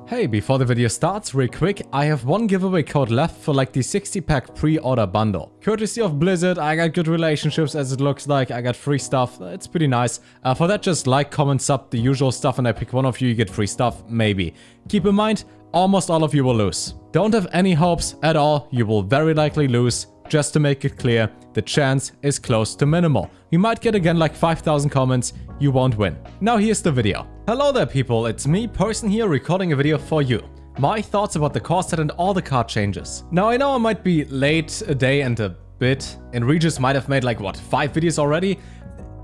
Hey, before the video starts, real quick, I have one giveaway code left for like the 60-pack pre-order bundle. Courtesy of Blizzard, I got good relationships as it looks like, I got free stuff, it's pretty nice. For that, just like, comment, sub, the usual stuff, and I pick one of you get free stuff, maybe. Keep in mind, almost all of you will lose. Don't have any hopes at all, you will very likely lose. Just to make it clear, the chance is close to minimal. You might get again like 5,000 comments, you won't win. Now here's the video. Hello there people, it's me, Person here, recording a video for you. My thoughts about the core set and all the card changes. Now I know I might be late a day and a bit, and Regis might have made like what, 5 videos already?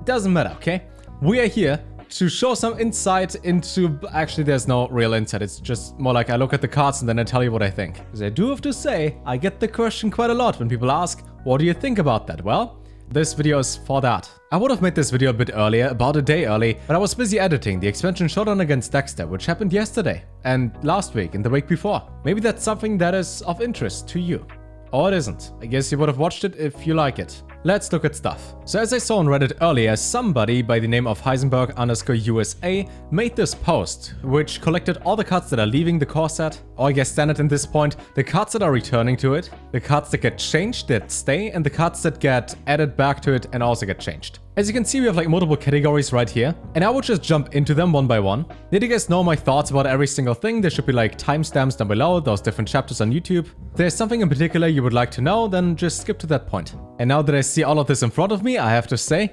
Doesn't matter, okay? We are here to show some insight into... Actually, there's no real insight. It's just more like I look at the cards and then I tell you what I think. Because I do have to say, I get the question quite a lot when people ask, what do you think about that? Well, this video is for that. I would have made this video a bit earlier, about a day early, but I was busy editing the expansion Showdown against Dexter, which happened yesterday, and last week, and the week before. Maybe that's something that is of interest to you. Or it isn't. I guess you would have watched it if you like it. Let's look at stuff. So as I saw on Reddit earlier, somebody by the name of Heisenberg_USA made this post, which collected all the cards that are leaving the core set, or I guess standard in this point, the cards that are returning to it, the cards that get changed that stay, and the cards that get added back to it and also get changed. As you can see, we have like multiple categories right here, and I will just jump into them one by one. Did you guys know my thoughts about every single thing? There should be like timestamps down below, those different chapters on YouTube. If there's something in particular you would like to know, then just skip to that point. And now that I see all of this in front of me, I have to say,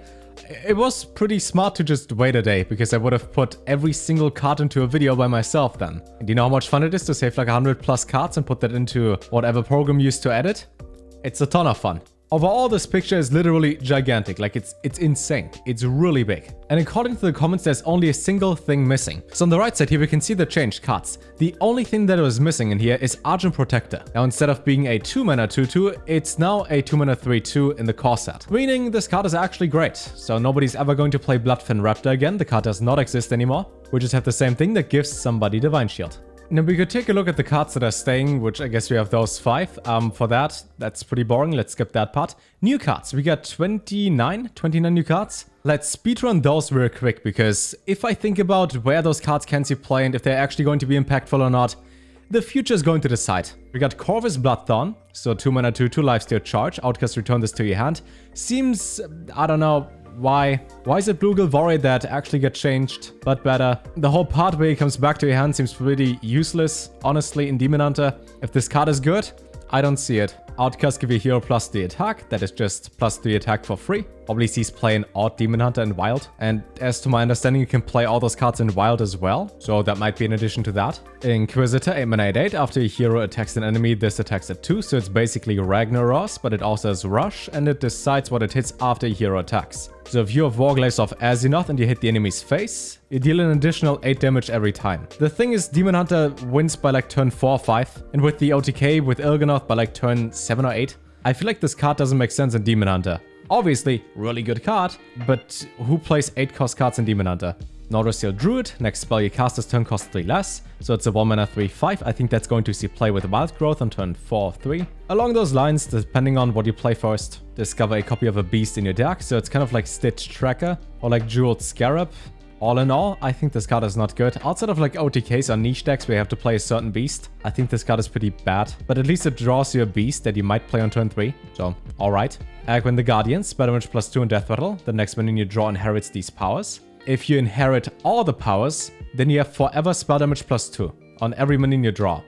it was pretty smart to just wait a day, because I would have put every single card into a video by myself then. And do you know how much fun it is to save like 100+ cards and put that into whatever program you used to edit? It's a ton of fun. Overall, this picture is literally gigantic, like it's insane. It's really big. And according to the comments, there's only a single thing missing. So on the right side here, we can see the changed cards. The only thing that was missing in here is Argent Protector. Now, instead of being a 2-mana 2/2, it's now a 2-mana 3/2 in the core set. Meaning this card is actually great. So nobody's ever going to play Bloodfin Raptor again. The card does not exist anymore. We just have the same thing that gives somebody Divine Shield. Now we could take a look at the cards that are staying, which I guess we have those 5. For that's pretty boring. Let's skip that part. New cards. We got 29 new cards. Let's speedrun those real quick, because if I think about where those cards can see play and if they're actually going to be impactful or not, the future is going to decide. We got Corvus Bloodthorn, so 2-mana 2/2 lifesteal charge. Outcast, return this to your hand. Seems, I don't know, why is it Bluegill Warrior that actually get changed, but better? The whole part where he comes back to your hand seems pretty useless, honestly, in Demon Hunter. If this card is good, I don't see it. Outcast give you hero +3 attack, that is just +3 attack for free. Probably sees play in Odd, Demon Hunter, and Wild. And as to my understanding, you can play all those cards in Wild as well, so that might be in addition to that. Inquisitor, 8-mana 8/8. After a hero attacks an enemy, this attacks at 2, so it's basically Ragnaros, but it also has Rush, and it decides what it hits after a hero attacks. So if you have Warglaives of Azimuth and you hit the enemy's face, you deal an additional 8 damage every time. The thing is, Demon Hunter wins by like turn 4 or 5, and with the OTK with Il'gynoth by like turn 7 or 8. I feel like this card doesn't make sense in Demon Hunter. Obviously, really good card, but who plays 8-cost cards in Demon Hunter? Northern Druid, next spell you cast this turn costs 3 less, so it's a 1-mana 3/5. I think that's going to see play with Wild Growth on turn 4 or 3. Along those lines, depending on what you play first, discover a copy of a beast in your deck, so it's kind of like Stitch Tracker or like Jeweled Scarab. All in all, I think this card is not good. Outside of like OTKs or niche decks where you have to play a certain beast, I think this card is pretty bad. But at least it draws you a beast that you might play on turn 3, so alright. Agwyn the Guardian, spell damage +2 in Death Rattle. The next minion you draw inherits these powers. If you inherit all the powers, then you have forever spell damage +2 on every minion you draw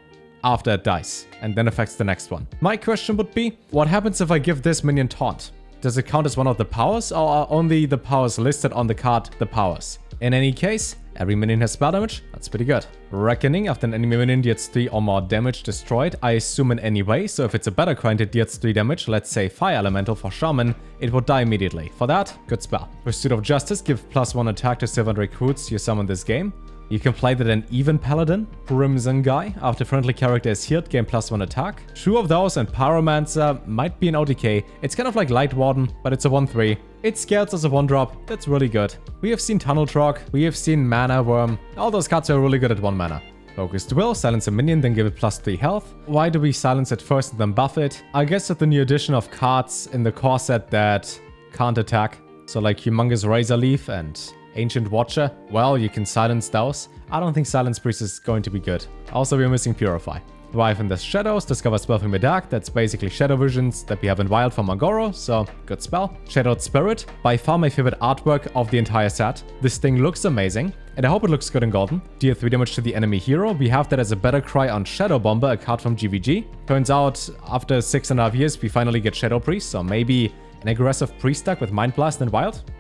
after it dies, and then affects the next one. My question would be, what happens if I give this minion Taunt? Does it count as one of the powers, or are only the powers listed on the card the powers? In any case, every minion has spell damage. That's pretty good. Reckoning, after an enemy minion deals 3 or more damage destroyed, I assume in any way, so if it's a better grind it deals 3 damage, let's say Fire Elemental for Shaman, it would die immediately. For that, good spell. Pursuit of Justice, give +1 attack to Sylvan recruits you summon this game. You can play that in Even Paladin. Crimson Guy, after friendly character is healed, gain +1 attack. 2 of those, and Pyromancer might be an OTK. It's kind of like Light Warden, but it's a 1/3. It scales as a 1-drop, that's really good. We have seen Tunnel Trog, we have seen Mana Worm. All those cards are really good at 1 mana. Focused Will, silence a minion, then give it +3 health. Why do we silence it first and then buff it? I guess with the new addition of cards in the core set that can't attack. So like Humongous Razor Leaf and Ancient Watcher, well, you can silence those. I don't think Silence Priest is going to be good. Also, we're missing Purify. Thrive in the Shadows, discover spell from your deck. That's basically Shadow Visions that we have in Wild from Magoro, so good spell. Shadowed Spirit, by far my favorite artwork of the entire set. This thing looks amazing, and I hope it looks good in Golden. Deal 3 damage to the enemy hero. We have that as a Battle Cry on Shadow Bomber, a card from GVG. Turns out, after 6.5 years, we finally get Shadow Priest, so maybe an aggressive Priest deck with Mind Blast and Wild?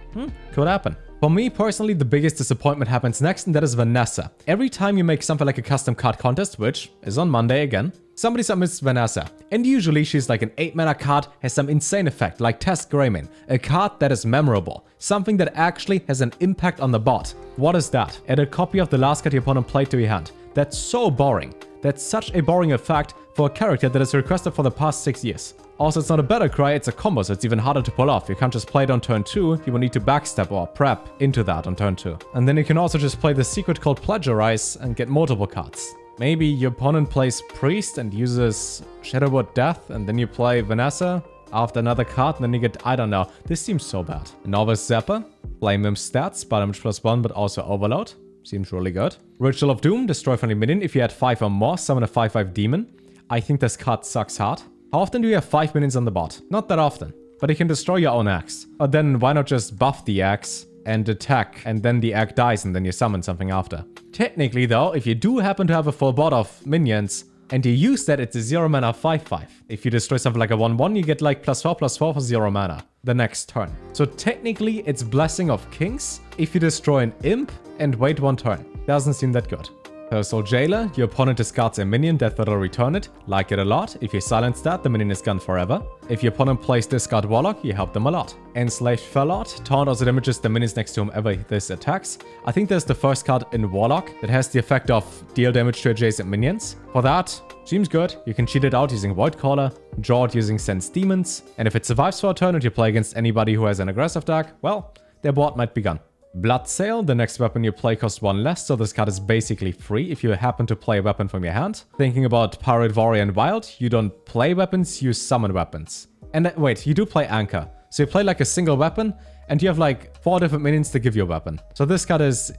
Could happen. For me personally, the biggest disappointment happens next, and that is Vanessa. Every time you make something like a custom card contest, which is on Monday again, somebody submits Vanessa. And usually she's like an 8-mana card, has some insane effect, like Test Greymane. A card that is memorable. Something that actually has an impact on the bot. What is that? Add a copy of the last card your opponent played to your hand. That's so boring. That's such a boring effect for a character that is requested for the past 6 years. Also, it's not a battle cry, it's a combo, so it's even harder to pull off. You can't just play it on turn 2, you will need to backstep or prep into that on turn 2. And then you can also just play the secret called Plagiarize and get multiple cards. Maybe your opponent plays Priest and uses Shadowwood Death, and then you play Vanessa after another card, and then you get, I don't know. This seems so bad. Novice Zapper, Flame Imp stats, spell damage +1, but also Overload. Seems really good. Ritual of Doom, destroy friendly minion. If you had 5 or more, summon a 5/5 demon. I think this card sucks hard. How often do you have 5 minions on the bot? Not that often. But you can destroy your own axe. Or then why not just buff the axe and attack, and then the axe dies and then you summon something after. Technically though, if you do happen to have a full bot of minions, and you use that, it's a 0 mana 5/5. If you destroy something like a 1/1, you get like +4/+4 for 0 mana the next turn. So technically it's Blessing of Kings if you destroy an imp and wait 1 turn. Doesn't seem that good. Personal Jailer, your opponent discards a minion that will return it. Like it a lot. If you silence that, the minion is gone forever. If your opponent plays Discard Warlock, you help them a lot. Enslaved Felot, Taunt also damages the minions next to whomever this attacks. I think there's the first card in Warlock that has the effect of deal damage to adjacent minions. For that, seems good. You can cheat it out using Voidcaller, draw it using Sense Demons, and if it survives for a turn and you play against anybody who has an aggressive deck, well, their board might be gone. Bloodsail, the next weapon you play costs 1 less, so this card is basically free if you happen to play a weapon from your hand. Thinking about Pirate, Warrior, and Wild, you don't play weapons, you summon weapons. And wait, you do play Anchor. So you play like a single weapon, and you have like 4 different minions to give you a weapon. So this card is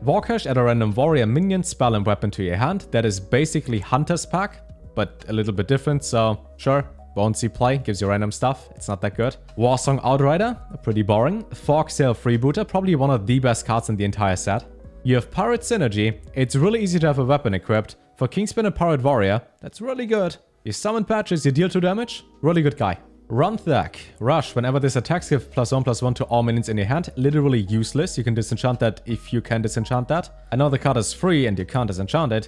Warcash, add a random warrior minion, spell, and weapon to your hand. That is basically Hunter's Pack, but a little bit different, so sure. Won't see play, gives you random stuff. It's not that good. Warsong Outrider, pretty boring. Forksail Freebooter, probably one of the best cards in the entire set. You have Pirate Synergy. It's really easy to have a weapon equipped. For Kingspin and Pirate Warrior, that's really good. You summon patches, you deal 2 damage. Really good guy. Runthak. Rush. Whenever this attacks, give +1/+1 to all minions in your hand. Literally useless. You can disenchant that if you can disenchant that. I know the card is free and you can't disenchant it,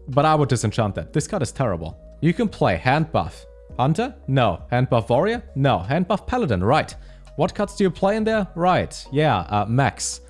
but I would disenchant that. This card is terrible. You can play Hand Buff. Hunter? No. Hand Buff Warrior? No. Hand Buff Paladin? Right. What cards do you play in there? Right. Yeah, Max.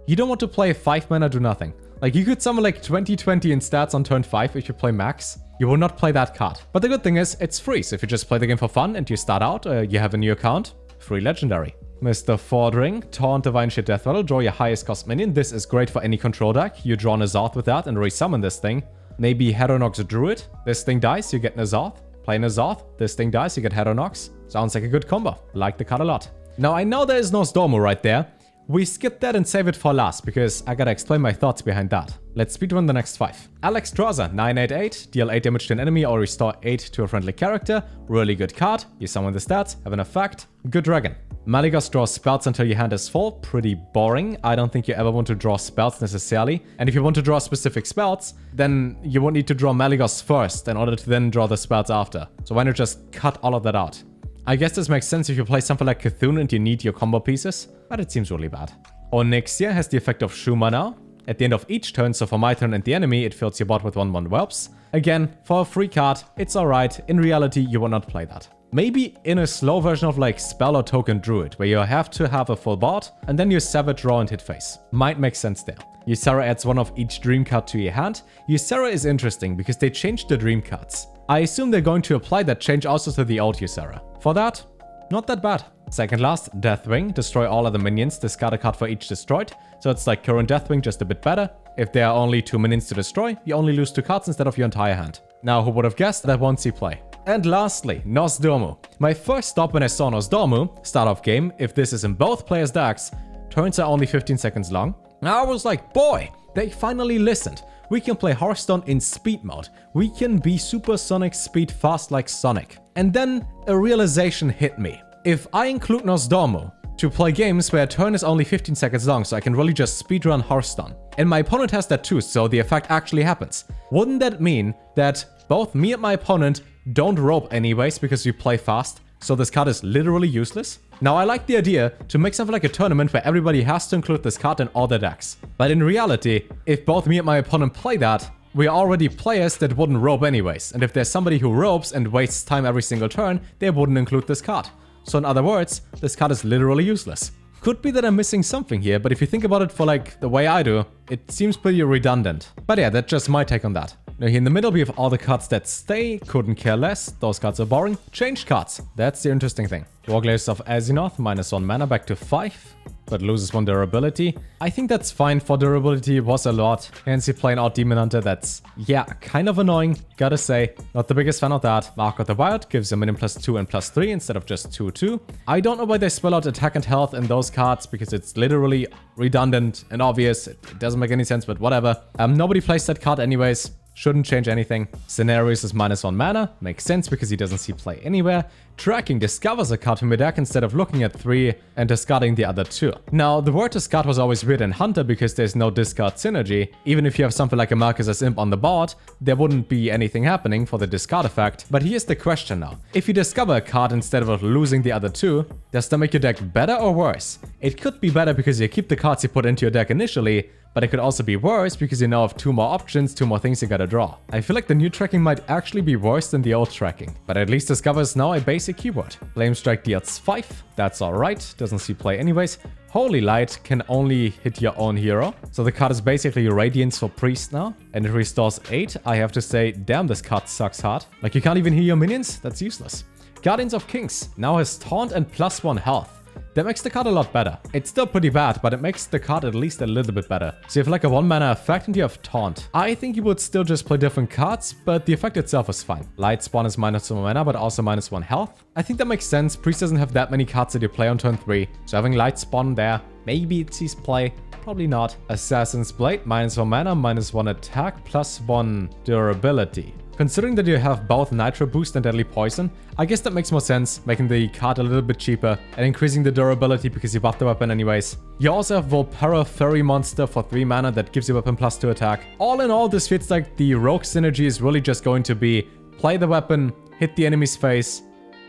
You don't want to play 5 mana do nothing. Like, you could summon like 20/20 in stats on turn 5 if you play Max. You will not play that card. But the good thing is, it's free. So if you just play the game for fun and you start out, you have a new account, free legendary. Mr. Fordring, Taunt Divine Shit Death Rattle, draw your highest cost minion. This is great for any control deck. You draw N'Zoth with that and resummon this thing. Maybe Heteronox Druid. This thing dies, you get N'Zoth. Play N'Zoth, this thing dies, you get Heteronox. Sounds like a good combo. Like the card a lot. Now, I know there is no Stormo right there. We skip that and save it for last, because I gotta explain my thoughts behind that. Let's speedrun the next 5. Alex Draza, 988, deal 8 damage to an enemy or restore 8 to a friendly character. Really good card. You summon the stats, have an effect. Good dragon. Malygos draws spells until your hand is full. Pretty boring. I don't think you ever want to draw spells necessarily. And if you want to draw specific spells, then you won't need to draw Malygos first in order to then draw the spells after. So why not just cut all of that out? I guess this makes sense if you play something like Cthulhu and you need your combo pieces, but it seems really bad. Onyxia has the effect of Shuma now. At the end of each turn, so for my turn and the enemy, it fills your bot with 1/1 whelps. Again, for a free card, it's alright. In reality, you will not play that. Maybe in a slow version of like Spell or Token Druid, where you have to have a full board, and then you Savage, draw, and hit face. Might make sense there. Ysera adds 1 of each dream card to your hand. Ysera is interesting because they changed the dream cards. I assume they're going to apply that change also to the old Ysera. For that, not that bad. Second last, Deathwing. Destroy all other minions, discard a card for each destroyed. So it's like current Deathwing, just a bit better. If there are only 2 minions to destroy, you only lose 2 cards instead of your entire hand. Now, who would have guessed that won't see play? And lastly, Nosdormu. My first stop when I saw Nosdormu, start of game, if this is in both players' decks, turns are only 15 seconds long. Now I was like, boy, they finally listened. We can play Hearthstone in speed mode. We can be supersonic speed fast like Sonic. And then a realization hit me. If I include Nosdormu to play games where a turn is only 15 seconds long, so I can really just speedrun Hearthstone, and my opponent has that too, so the effect actually happens, wouldn't that mean that both me and my opponent don't rope anyways because we play fast, so this card is literally useless? Now, I like the idea to make something like a tournament where everybody has to include this card in all their decks. But in reality, if both me and my opponent play that, we are already players that wouldn't rope anyways. And if there's somebody who ropes and wastes time every single turn, they wouldn't include this card. So in other words, this card is literally useless. Could be that I'm missing something here, but if you think about it for like the way I do, it seems pretty redundant. But yeah, that's just my take on that. Now here in the middle we have all the cards that stay, couldn't care less, those cards are boring. Changed cards, that's the interesting thing. Warglaives of Azinoth, -1 mana back to 5, but loses 1 durability. I think that's fine for durability, it was a lot. Hence you playing out Demon Hunter, that's, yeah, kind of annoying, gotta say. Not the biggest fan of that. Mark of the Wild gives a minion +2 and +3 instead of just 2/2. I don't know why they spell out attack and health in those cards, because it's literally redundant and obvious. It doesn't make any sense, but whatever. Nobody plays that card anyways. Shouldn't change anything. Scenarios is -1 mana. Makes sense because he doesn't see play anywhere. Tracking discovers a card from your deck instead of looking at 3 and discarding the other 2. Now, the word discard was always weird in Hunter because there's no discard synergy. Even if you have something like a Marcus's Imp on the board, there wouldn't be anything happening for the discard effect. But here's the question now. If you discover a card instead of losing the other 2, does that make your deck better or worse? It could be better because you keep the cards you put into your deck initially, but it could also be worse because you now have 2 more options, 2 more things you gotta draw. I feel like the new tracking might actually be worse than the old tracking, but at least discovers now a basic keyword. Flame Strike deals 5, that's alright, doesn't see play anyways. Holy Light can only hit your own hero, so the card is basically Radiance for Priest now, and it restores 8. I have to say, damn, this card sucks hard. Like, you can't even heal your minions? That's useless. Guardians of Kings now has Taunt and +1 health. That makes the card a lot better. It's still pretty bad, but it makes the card at least a little bit better. So you have like a 1 mana effect and you have Taunt. I think you would still just play different cards, but the effect itself is fine. Light Spawn is -1 mana, but also -1 health. I think that makes sense. Priest doesn't have that many cards that you play on turn 3, so having Light Spawn there, maybe it sees play. Probably not. Assassin's Blade, -1 mana, -1 attack, +1 durability. Considering that you have both Nitro Boost and Deadly Poison, I guess that makes more sense, making the card a little bit cheaper and increasing the durability because you buff the weapon anyways. You also have Volpera Fairy Monster for 3 mana that gives you weapon +2 attack. All in all, this feels like the Rogue synergy is really just going to be play the weapon, hit the enemy's face.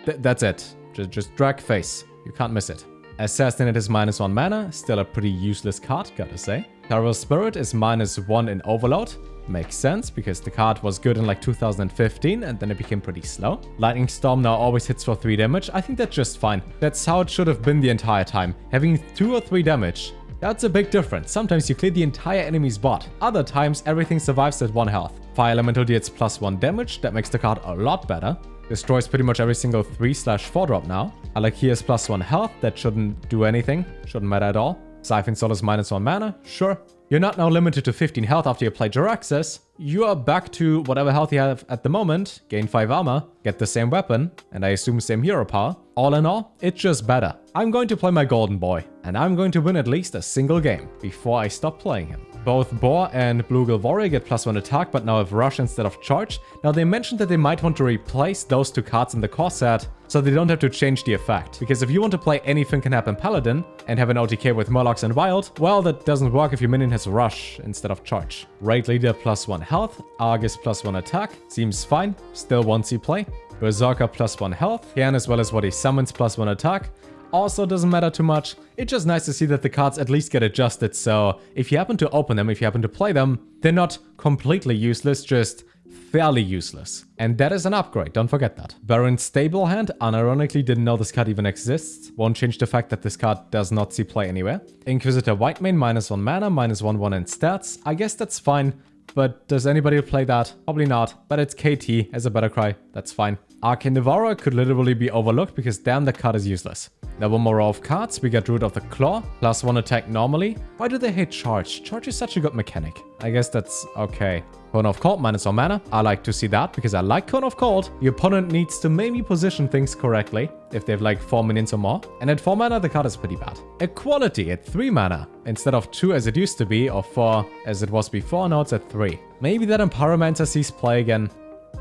That's it. Just drag face. You can't miss it. Assassinate is -1 mana, still a pretty useless card, gotta say. Terrible Spirit is -1 in Overload. Makes sense, because the card was good in like 2015 and then it became pretty slow. Lightning Storm now always hits for 3 damage. I think that's just fine. That's how it should have been the entire time. Having 2 or 3 damage, that's a big difference. Sometimes you clear the entire enemy's bot. Other times, everything survives at 1 health. Fire Elemental deals +1 damage. That makes the card a lot better. Destroys pretty much every single 3/4 drop now. Alakia is +1 health. That shouldn't do anything. Shouldn't matter at all. Siphon Soul is -1 mana. Sure. You're not now limited to 15 health after you play Jaraxxus. You are back to whatever health you have at the moment, gain 5 armor, get the same weapon, and I assume same hero power. All in all, it's just better. I'm going to play my golden boy, and I'm going to win at least a single game before I stop playing him. Both Boar and Bluegill Warrior get +1 attack, but now have Rush instead of Charge. Now they mentioned that they might want to replace those 2 cards in the core set, so they don't have to change the effect. Because if you want to play Anything Can Happen Paladin and have an OTK with Murlocs and Wild, well, that doesn't work if your minion has Rush instead of Charge. Raid Leader +1 health, Argus +1 attack, seems fine, still won't see play. Berserker +1 health, Cairn as well as what he summons +1 attack. Also doesn't matter too much. It's just nice to see that the cards at least get adjusted, so if you happen to open them, if you happen to play them, they're not completely useless, just fairly useless. And that is an upgrade, don't forget that. Baron Stablehand, unironically didn't know this card even exists. Won't change the fact that this card does not see play anywhere. Inquisitor Whitemane, -1 mana, -1/1 in stats. I guess that's fine. But does anybody play that? Probably not. But it's KT as a Battlecry. That's fine. Arcane Devourer could literally be overlooked because damn, that card is useless. Now one more row of cards. We get Root of the Claw, +1 attack normally. Why do they hate Charge? Charge is such a good mechanic. I guess that's okay. Cone of Cold, -1 mana. I like to see that because I like Cone of Cold. The opponent needs to maybe position things correctly if they have like 4 minions or more. And at 4 mana, the card is pretty bad. Equality at 3 mana instead of 2 as it used to be, or 4 as it was before. Now it's at 3. Maybe that Empowermancer sees play again.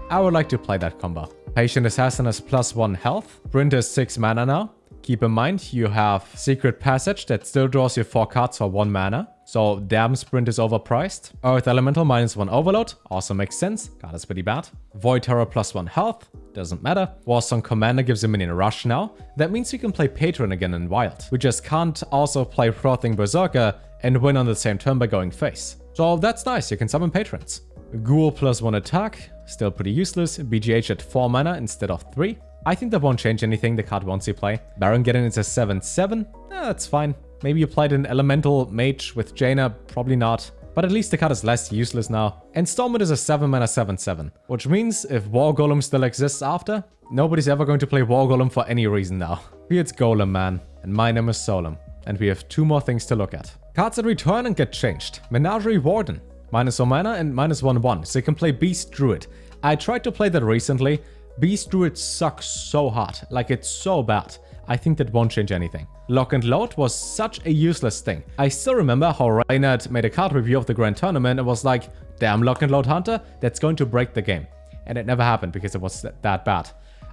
I would like to play that combo. Patient Assassin has +1 health. Sprint is 6 mana now. Keep in mind, you have Secret Passage that still draws you 4 cards for 1 mana. So, damn, Sprint is overpriced. Earth Elemental -1 Overload. Also makes sense. God is pretty bad. Void Terror +1 health. Doesn't matter. Warsong Commander gives a minion rush now. That means we can play Patron again in Wild. We just can't also play Frothing Berserker and win on the same turn by going face. So, that's nice. You can summon Patrons. Ghoul +1 attack. Still pretty useless. BGH at 4 mana instead of 3. I think that won't change anything. The card won't see play. Baron Geddon is a 7/7. That's fine. Maybe you played an Elemental Mage with Jaina. Probably not. But at least the card is less useless now. And Stormwind is a 7 mana 7/7. Which means if War Golem still exists after, nobody's ever going to play War Golem for any reason now. It's Golem, man. And my name is Solem. And we have 2 more things to look at. Cards that return and get changed. Menagerie Warden. -1 mana and -1/1. So you can play Beast Druid. I tried to play that recently. Beast Druid sucks so hard. Like, it's so bad. I think that won't change anything. Lock and Load was such a useless thing. I still remember how Reinhardt made a card review of the Grand Tournament and was like, damn, Lock and Load Hunter, that's going to break the game. And it never happened because it was that bad.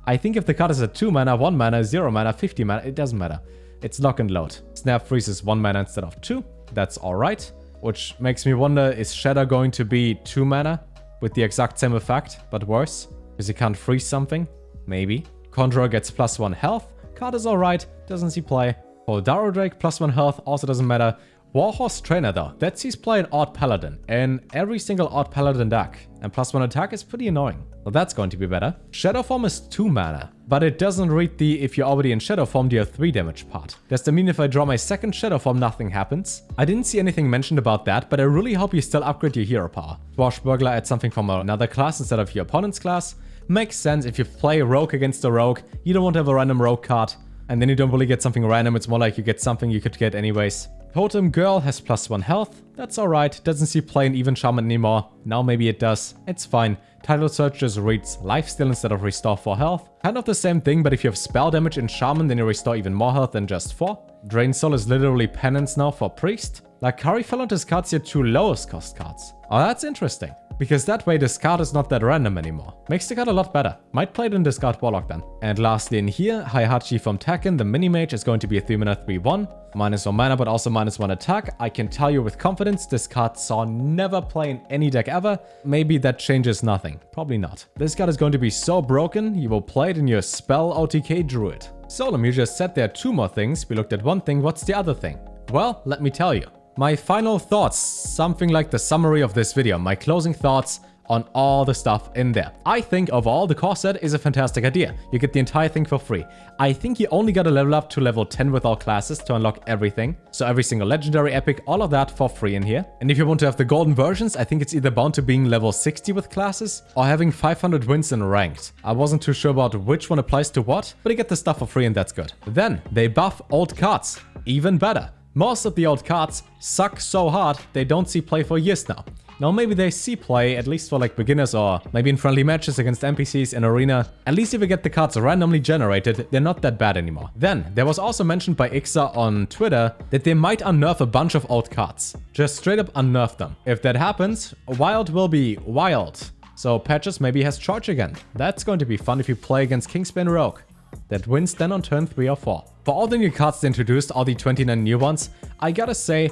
I think if the card is a 2 mana, 1 mana, 0 mana, 50 mana, it doesn't matter. It's Lock and Load. Snap Freeze is 1 mana instead of 2. That's alright. Which makes me wonder, is Shadow going to be 2 mana with the exact same effect, but worse? Because you can't freeze something? Maybe. Conjurer gets +1 health. Card is alright, doesn't see play. Holdaro Drake +1 health, also doesn't matter. Warhorse Trainer though, that sees play an Odd Paladin in every single Odd Paladin deck. And +1 attack is pretty annoying. Well, that's going to be better. Shadow Form is 2 mana, but it doesn't read the if you're already in Shadow Form, deal 3 damage part. Does that mean if I draw my second Shadow Form, nothing happens? I didn't see anything mentioned about that, but I really hope you still upgrade your hero power. Swashbuckler adds something from another class instead of your opponent's class. Makes sense. If you play Rogue against a Rogue, you don't want to have a random Rogue card. And then you don't really get something random, it's more like you get something you could get anyways. Totem Girl has +1 health. That's alright. Doesn't see play in Even Shaman anymore. Now maybe it does. It's fine. Title Search just reads Lifesteal instead of Restore 4 health. Kind of the same thing, but if you have spell damage in Shaman, then you restore even more health than just 4. Drain Soul is literally Penance now for Priest. Lakari fell on discards your 2 lowest cost cards. Oh, that's interesting. Because that way this card is not that random anymore. Makes the card a lot better. Might play it in discard Warlock then. And lastly in here, Heihachi from Tekken, the mini-mage, is going to be a 3 mana 3/1. -1 mana but also -1 attack. I can tell you with confidence this card saw never play in any deck ever. Maybe that changes nothing. Probably not. This card is going to be so broken, you will play it in your spell OTK Druid. Solem, you just said there are 2 more things. We looked at one thing. What's the other thing? Well, let me tell you. My final thoughts, something like the summary of this video, my closing thoughts on all the stuff in there. I think overall the core set is a fantastic idea. You get the entire thing for free. I think you only gotta level up to level 10 with all classes to unlock everything. So every single legendary epic, all of that for free in here. And if you want to have the golden versions, I think it's either bound to being level 60 with classes or having 500 wins in ranked. I wasn't too sure about which one applies to what, but you get the stuff for free and that's good. Then they buff old cards. Even better. Most of the old cards suck so hard they don't see play for years now. Now maybe they see play, at least for like beginners or maybe in friendly matches against NPCs in Arena. At least if you get the cards randomly generated, they're not that bad anymore. Then, there was also mentioned by Ixa on Twitter that they might unnerf a bunch of old cards. Just straight up unnerf them. If that happens, Wild will be wild. So Patches maybe has Charge again. That's going to be fun if you play against Kingspan Rogue. That wins then on turn 3 or 4. For all the new cards they introduced, all the 29 new ones, I gotta say,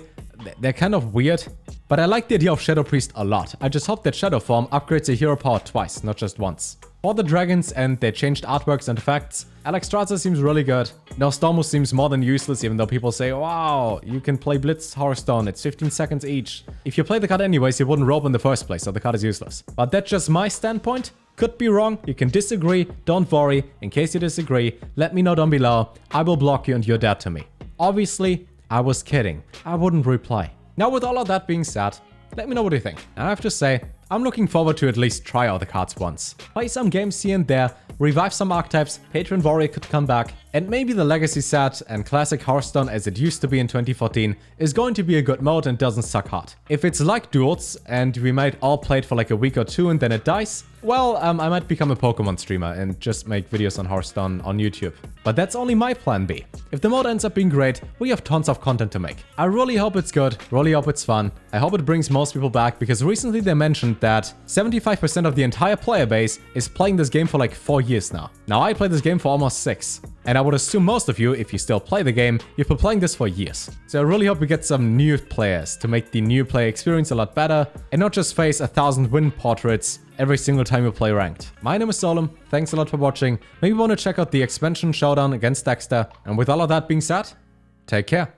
they're kind of weird. But I like the idea of Shadow Priest a lot. I just hope that Shadow Form upgrades your hero power twice, not just once. For the dragons and their changed artworks and effects, Alexstrasza seems really good. Nostalmo seems more than useless, even though people say, wow, you can play Blitz Hearthstone, it's 15 seconds each. If you play the card anyways, you wouldn't rope in the first place, so the card is useless. But that's just my standpoint. Could be wrong, you can disagree, don't worry. In case you disagree, let me know down below. I will block you and you're dead to me. Obviously, I was kidding. I wouldn't reply. Now with all of that being said, let me know what you think. And I have to say, I'm looking forward to at least try out the cards once. Play some games here and there, revive some archetypes, Patron Warrior could come back, and maybe the Legacy set and classic Hearthstone as it used to be in 2014 is going to be a good mode and doesn't suck hard. If it's like Duels and we might all play it for like a week or two and then it dies, well, I might become a Pokemon streamer and just make videos on Hearthstone on YouTube. But that's only my plan B. If the mode ends up being great, we have tons of content to make. I really hope it's good, really hope it's fun. I hope it brings most people back because recently they mentioned that 75% of the entire player base is playing this game for like 4 years now. Now I played this game for almost 6. And I would assume most of you, if you still play the game, you've been playing this for years. So I really hope we get some new players to make the new player experience a lot better and not just face 1,000 win portraits every single time you play ranked. My name is Solem, thanks a lot for watching. Maybe you want to check out the expansion showdown against Dexter. And with all of that being said, take care.